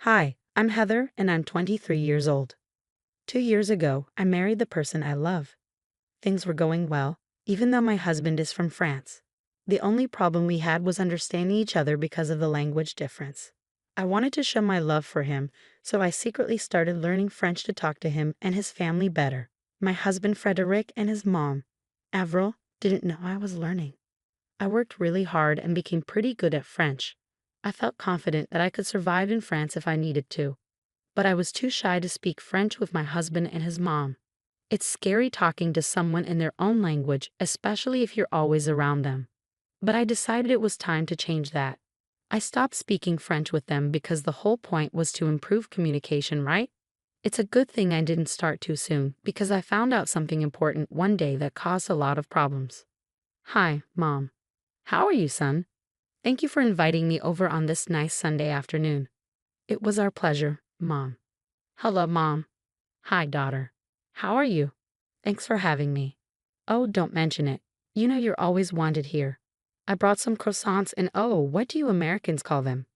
Hi, I'm Heather and I'm 23 years old. 2 years ago, I married the person I love. Things were going well, even though my husband is from France. The only problem we had was understanding each other because of the language difference. I wanted to show my love for him, so I secretly started learning French to talk to him and his family better. My husband Frederic and his mom, Avril, didn't know I was learning. I worked really hard and became pretty good at French. I felt confident that I could survive in France if I needed to, but I was too shy to speak French with my husband and his mom. It's scary talking to someone in their own language, especially if you're always around them. But I decided it was time to change that. I stopped speaking French with them because the whole point was to improve communication, right? It's a good thing I didn't start too soon because I found out something important one day that caused a lot of problems. Hi, Mom. How are you, son? Thank you for inviting me over on this nice Sunday afternoon. It was our pleasure, Mom. Hello, Mom. Hi, daughter. How are you? Thanks for having me. Oh, don't mention it. You know you're always wanted here. I brought some croissants and oh, what do you Americans call them?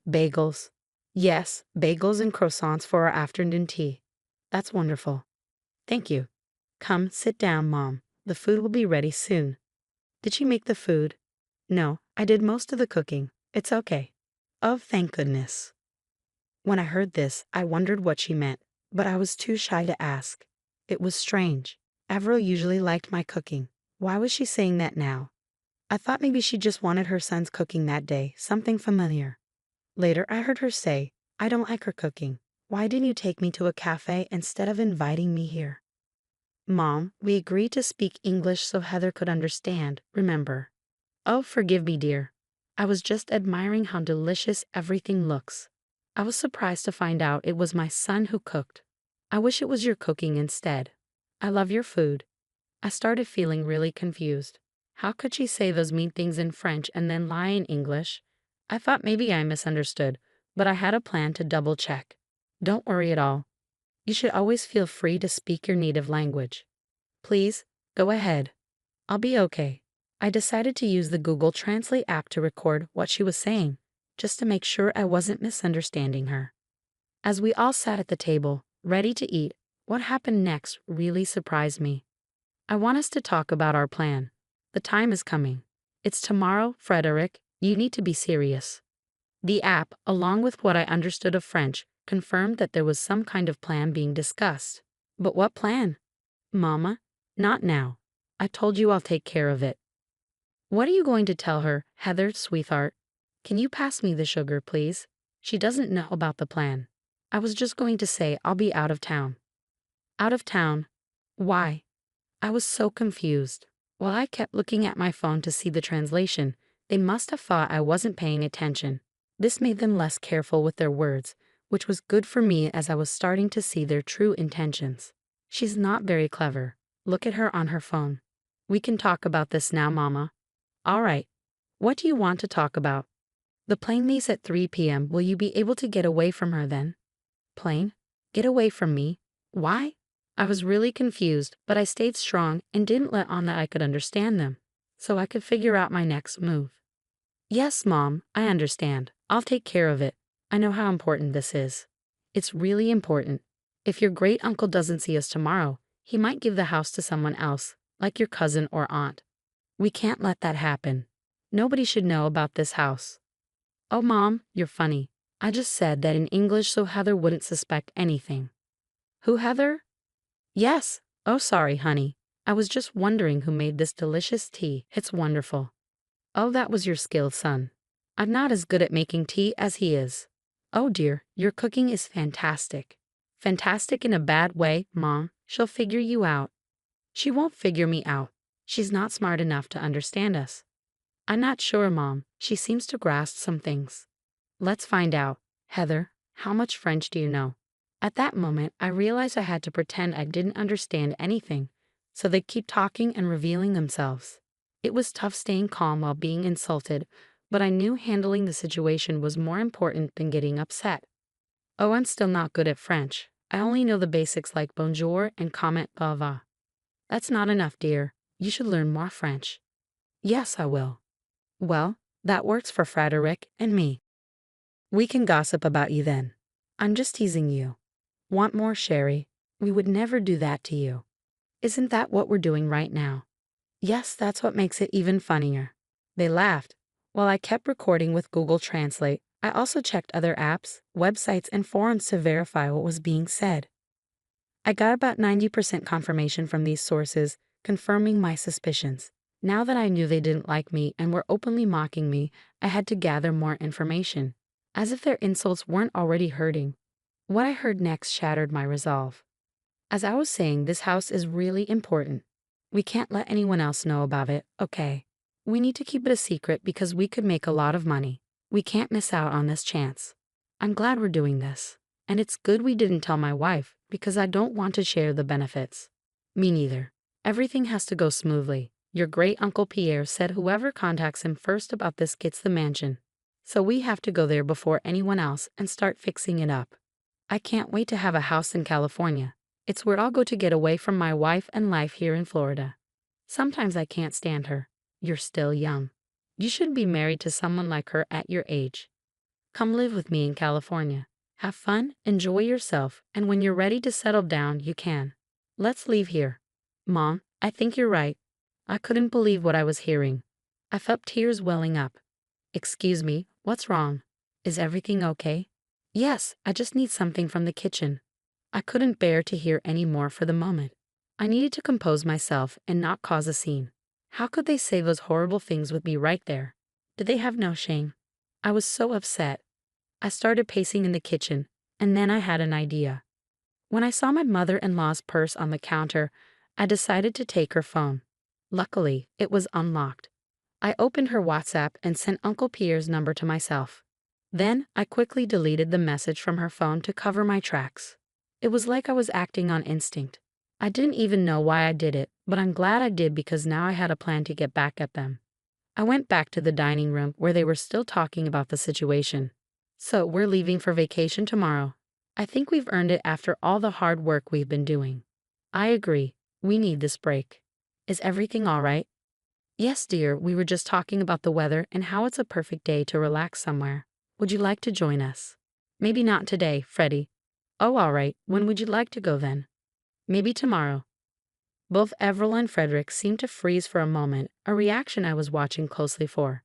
Bagels. Yes, bagels and croissants for our afternoon tea. That's wonderful. Thank you. Come, sit down, Mom. The food will be ready soon. Did she make the food? No, I did most of the cooking. It's okay. Oh, thank goodness. When I heard this, I wondered what she meant, but I was too shy to ask. It was strange. Avril usually liked my cooking. Why was she saying that now? I thought maybe she just wanted her son's cooking that day, something familiar. Later, I heard her say, I don't like her cooking. Why didn't you take me to a cafe instead of inviting me here? Mom, we agreed to speak English so Heather could understand, remember? Oh, forgive me, dear. I was just admiring how delicious everything looks. I was surprised to find out it was my son who cooked. I wish it was your cooking instead. I love your food. I started feeling really confused. How could she say those mean things in French and then lie in English? I thought maybe I misunderstood, but I had a plan to double check. Don't worry at all. You should always feel free to speak your native language. Please, go ahead. I'll be okay. I decided to use the Google Translate app to record what she was saying, just to make sure I wasn't misunderstanding her. As we all sat at the table, ready to eat, what happened next really surprised me. I want us to talk about our plan. The time is coming. It's tomorrow, Frederick. You need to be serious. The app, along with what I understood of French, confirmed that there was some kind of plan being discussed. But what plan? Mama, not now. I told you I'll take care of it. What are you going to tell her, Heather, sweetheart? Can you pass me the sugar, please? She doesn't know about the plan. I was just going to say I'll be out of town. Out of town? Why? I was so confused. While I kept looking at my phone to see the translation, they must have thought I wasn't paying attention. This made them less careful with their words, which was good for me as I was starting to see their true intentions. She's not very clever. Look at her on her phone. We can talk about this now, Mama. All right. What do you want to talk about? The plane leaves at 3 p.m. Will you be able to get away from her then? Plane? Get away from me? Why? I was really confused, but I stayed strong and didn't let on that I could understand them, so I could figure out my next move. Yes, Mom, I understand. I'll take care of it. I know how important this is. It's really important. If your great uncle doesn't see us tomorrow, he might give the house to someone else, like your cousin or aunt. We can't let that happen. Nobody should know about this house. Oh, Mom, you're funny. I just said that in English so Heather wouldn't suspect anything. Who, Heather? Yes. Oh, sorry, honey. I was just wondering who made this delicious tea. It's wonderful. Oh, that was your skill, son. I'm not as good at making tea as he is. Oh dear, your cooking is fantastic. Fantastic in a bad way, Mom. She'll figure you out. She won't figure me out. She's not smart enough to understand us. I'm not sure, Mom. She seems to grasp some things. Let's find out. Heather, how much French do you know? At that moment, I realized I had to pretend I didn't understand anything, so they'd keep talking and revealing themselves. It was tough staying calm while being insulted, but I knew handling the situation was more important than getting upset. Oh, I'm still not good at French. I only know the basics like bonjour and comment au revoir. That's not enough, dear. You should learn more French. Yes, I will. Well, that works for Frederick and me. We can gossip about you then. I'm just teasing you. Want more, Sherry? We would never do that to you. Isn't that what we're doing right now? Yes, that's what makes it even funnier. They laughed. While I kept recording with Google Translate, I also checked other apps, websites, and forums to verify what was being said. I got about 90% confirmation from these sources, confirming my suspicions. Now that I knew they didn't like me and were openly mocking me, I had to gather more information. As if their insults weren't already hurting. What I heard next shattered my resolve. As I was saying, this house is really important. We can't let anyone else know about it, okay? We need to keep it a secret because we could make a lot of money. We can't miss out on this chance. I'm glad we're doing this. And it's good we didn't tell my wife, because I don't want to share the benefits. Me neither. Everything has to go smoothly. Your great Uncle Pierre said whoever contacts him first about this gets the mansion. So we have to go there before anyone else and start fixing it up. I can't wait to have a house in California. It's where I'll go to get away from my wife and life here in Florida. Sometimes I can't stand her. You're still young. You should be married to someone like her at your age. Come live with me in California. Have fun, enjoy yourself, and when you're ready to settle down, you can. Let's leave here. Mom, I think you're right. I couldn't believe what I was hearing. I felt tears welling up. Excuse me, what's wrong? Is everything okay? Yes, I just need something from the kitchen. I couldn't bear to hear any more for the moment. I needed to compose myself and not cause a scene. How could they say those horrible things with me right there? Did they have no shame? I was so upset. I started pacing in the kitchen, and then I had an idea. When I saw my mother-in-law's purse on the counter, I decided to take her phone. Luckily, it was unlocked. I opened her WhatsApp and sent Uncle Pierre's number to myself. Then, I quickly deleted the message from her phone to cover my tracks. It was like I was acting on instinct. I didn't even know why I did it, but I'm glad I did because now I had a plan to get back at them. I went back to the dining room where they were still talking about the situation. So, we're leaving for vacation tomorrow. I think we've earned it after all the hard work we've been doing. I agree. We need this break. Is everything all right? Yes, dear, we were just talking about the weather and how it's a perfect day to relax somewhere. Would you like to join us? Maybe not today, Freddie. Oh, all right. When would you like to go then? Maybe tomorrow. Both Avril and Frederick seemed to freeze for a moment, a reaction I was watching closely for.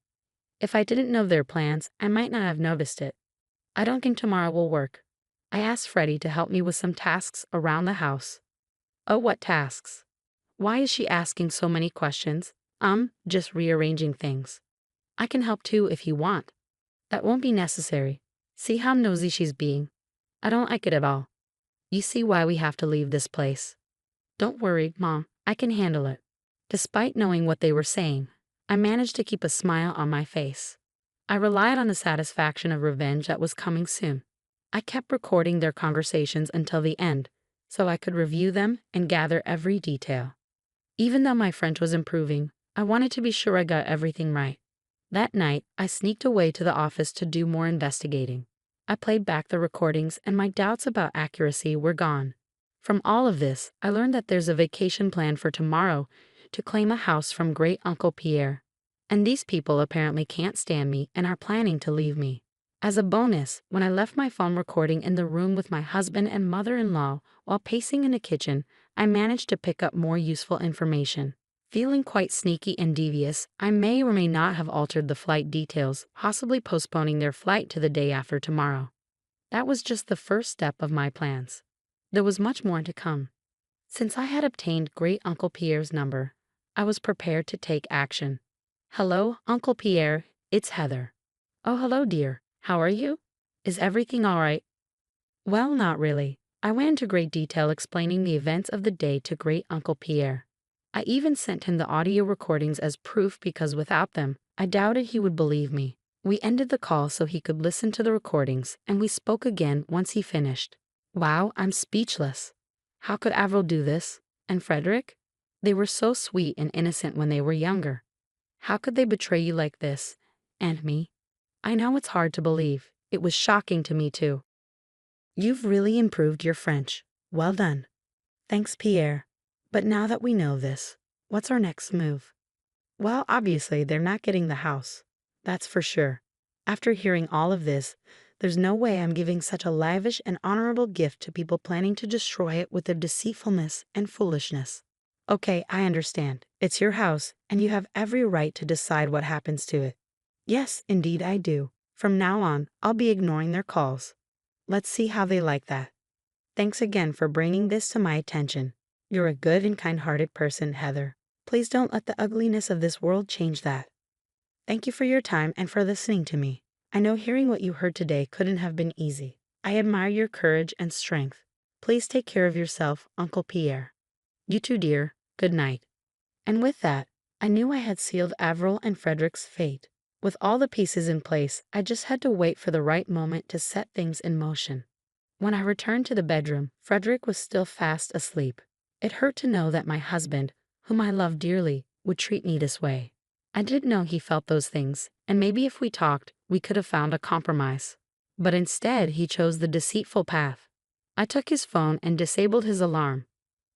If I didn't know their plans, I might not have noticed it. I don't think tomorrow will work. I asked Freddie to help me with some tasks around the house. Oh, what tasks? Why is she asking so many questions? Just rearranging things. I can help too if you want. That won't be necessary. See how nosy she's being? I don't like it at all. You see why we have to leave this place. Don't worry, Mom, I can handle it. Despite knowing what they were saying, I managed to keep a smile on my face. I relied on the satisfaction of revenge that was coming soon. I kept recording their conversations until the end, so I could review them and gather every detail. Even though my French was improving, I wanted to be sure I got everything right. That night, I sneaked away to the office to do more investigating. I played back the recordings and my doubts about accuracy were gone. From all of this, I learned that there's a vacation planned for tomorrow to claim a house from Great Uncle Pierre. And these people apparently can't stand me and are planning to leave me. As a bonus, when I left my phone recording in the room with my husband and mother-in-law while pacing in the kitchen, I managed to pick up more useful information. Feeling quite sneaky and devious, I may or may not have altered the flight details, possibly postponing their flight to the day after tomorrow. That was just the first step of my plans. There was much more to come. Since I had obtained Great Uncle Pierre's number, I was prepared to take action. Hello, Uncle Pierre, it's Heather. Oh, hello, dear. How are you? Is everything all right? Well, not really. I went into great detail explaining the events of the day to Great Uncle Pierre. I even sent him the audio recordings as proof because without them, I doubted he would believe me. We ended the call so he could listen to the recordings, and we spoke again once he finished. Wow, I'm speechless. How could Avril do this? And Frederick? They were so sweet and innocent when they were younger. How could they betray you like this? And me? I know it's hard to believe. It was shocking to me too. You've really improved your French. Well done. Thanks, Pierre. But now that we know this, what's our next move? Well, obviously, they're not getting the house. That's for sure. After hearing all of this, There's no way I'm giving such a lavish and honorable gift to people planning to destroy it with their deceitfulness and foolishness. Okay, I understand. It's your house, and you have every right to decide what happens to it. Yes, indeed I do. From now on, I'll be ignoring their calls. Let's see how they like that. Thanks again for bringing this to my attention. You're a good and kind-hearted person, Heather. Please don't let the ugliness of this world change that. Thank you for your time and for listening to me. I know hearing what you heard today couldn't have been easy. I admire your courage and strength. Please take care of yourself, Uncle Pierre. You too, dear. Good night. And with that, I knew I had sealed Avril and Frederick's fate. With all the pieces in place, I just had to wait for the right moment to set things in motion. When I returned to the bedroom, Frederick was still fast asleep. It hurt to know that my husband, whom I loved dearly, would treat me this way. I didn't know he felt those things, and maybe if we talked, we could have found a compromise. But instead, he chose the deceitful path. I took his phone and disabled his alarm.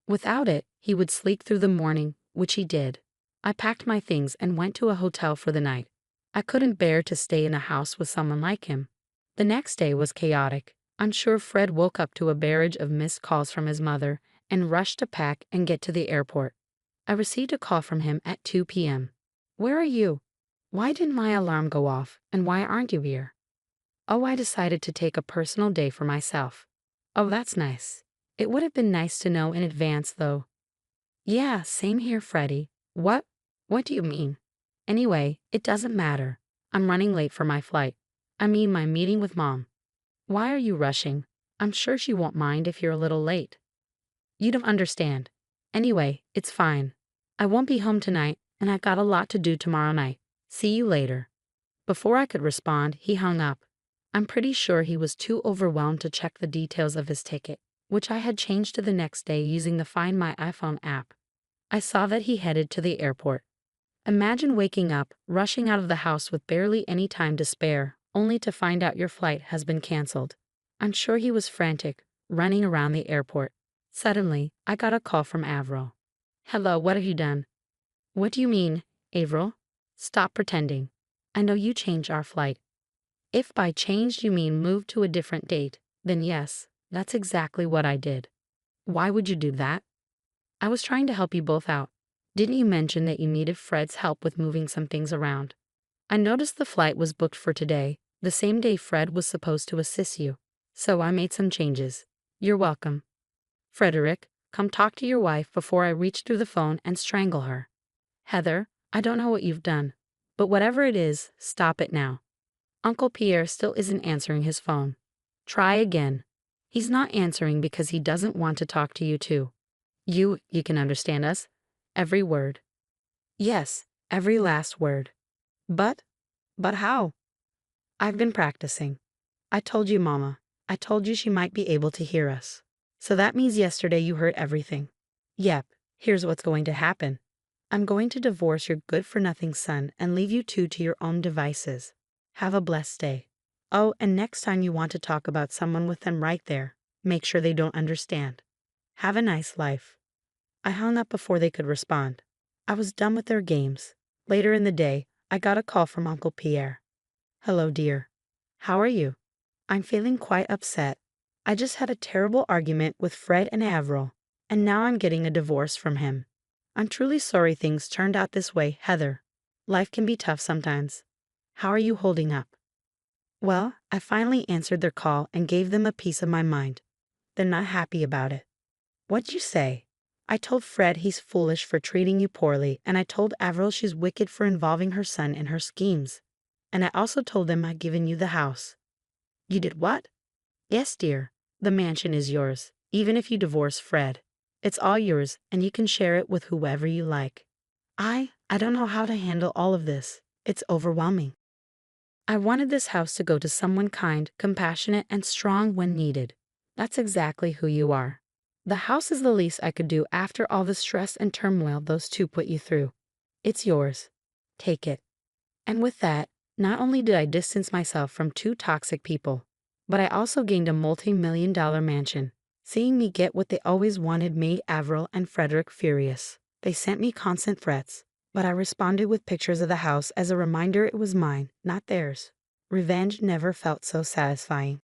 Without it, he would sleep through the morning, which he did. I packed my things and went to a hotel for the night. I couldn't bear to stay in a house with someone like him. The next day was chaotic. I'm sure Fred woke up to a barrage of missed calls from his mother and rushed to pack and get to the airport. I received a call from him at 2 p.m. Where are you? Why didn't my alarm go off, and why aren't you here? Oh, I decided to take a personal day for myself. Oh, that's nice. It would have been nice to know in advance, though. Yeah, same here, Freddie. What? What do you mean? Anyway, it doesn't matter. I'm running late for my flight. I mean my meeting with Mom. Why are you rushing? I'm sure she won't mind if you're a little late. You don't understand. Anyway, it's fine. I won't be home tonight, and I've got a lot to do tomorrow night. See you later. Before I could respond, he hung up. I'm pretty sure he was too overwhelmed to check the details of his ticket, which I had changed to the next day using the Find My iPhone app. I saw that he headed to the airport. Imagine waking up, rushing out of the house with barely any time to spare, only to find out your flight has been canceled. I'm sure he was frantic, running around the airport. Suddenly, I got a call from Avril. Hello, what have you done? What do you mean, Avril? Stop pretending. I know you changed our flight. If by changed you mean moved to a different date, then yes, that's exactly what I did. Why would you do that? I was trying to help you both out. Didn't you mention that you needed Fred's help with moving some things around? I noticed the flight was booked for today, the same day Fred was supposed to assist you. So I made some changes. You're welcome. Frederick, come talk to your wife before I reach through the phone and strangle her. Heather, I don't know what you've done, but whatever it is, stop it now. Uncle Pierre still isn't answering his phone. Try again. He's not answering because he doesn't want to talk to you too. You can understand us? Every word. Yes, every last word. But how? I've been practicing. I told you, Mama. I told you she might be able to hear us. So that means yesterday you heard everything. Yep, here's what's going to happen. I'm going to divorce your good-for-nothing son and leave you two to your own devices. Have a blessed day. Oh, and next time you want to talk about someone with them right there, make sure they don't understand. Have a nice life. I hung up before they could respond. I was done with their games. Later in the day, I got a call from Uncle Pierre. Hello, dear. How are you? I'm feeling quite upset. I just had a terrible argument with Fred and Avril, and now I'm getting a divorce from him. I'm truly sorry things turned out this way, Heather. Life can be tough sometimes. How are you holding up? Well, I finally answered their call and gave them a piece of my mind. They're not happy about it. What'd you say? I told Fred he's foolish for treating you poorly, and I told Avril she's wicked for involving her son in her schemes. And I also told them I'd given you the house. You did what? Yes, dear. The mansion is yours, even if you divorce Fred. It's all yours, and you can share it with whoever you like. I don't know how to handle all of this. It's overwhelming. I wanted this house to go to someone kind, compassionate, and strong when needed. That's exactly who you are. The house is the least I could do after all the stress and turmoil those two put you through. It's yours. Take it. And with that, not only did I distance myself from two toxic people, but I also gained a multi-million-dollar mansion. Seeing me get what they always wanted made Avril and Frederick furious. They sent me constant threats, but I responded with pictures of the house as a reminder it was mine, not theirs. Revenge never felt so satisfying.